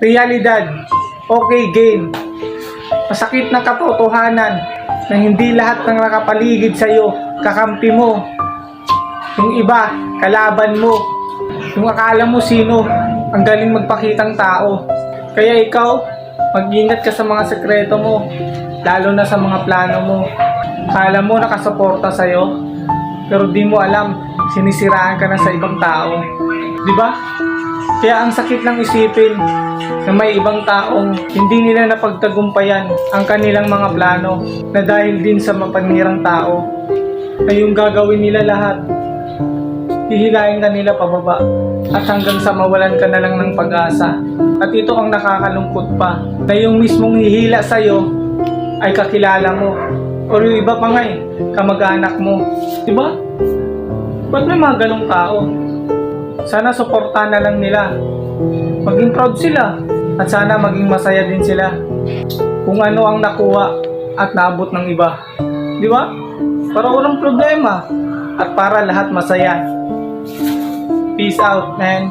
Realidad. Okay, game. Masakit na katotohanan na hindi lahat ng nakapaligid sa'yo kakampi mo. Yung iba, kalaban mo. Yung akala mo sino, ang galing magpakitang tao. Kaya ikaw, mag-ingat ka sa mga sekreto mo, lalo na sa mga plano mo. Akala mo nakasuporta sa'yo, pero di mo alam, sinisiraan ka na sa ibang tao. Di ba? Kaya ang sakit ng isipin na may ibang taong hindi nila napagtagumpayan ang kanilang mga plano na dahil din sa mapanirang tao na yung gagawin nila lahat. Hihilain ka nila pababa at hanggang sa mawalan ka na lang ng pag-asa. At ito ang nakakalungkot pa, na yung mismong hihila sa'yo ay kakilala mo o yung iba pa nga kamag-anak mo. Diba? Ba't may mga ganong tao? Sana suportahan na lang nila. Maging proud sila at sana maging masaya din sila kung ano ang nakuha at naabot ng iba. Diba? Para walang problema at para lahat masaya. Peace out, man.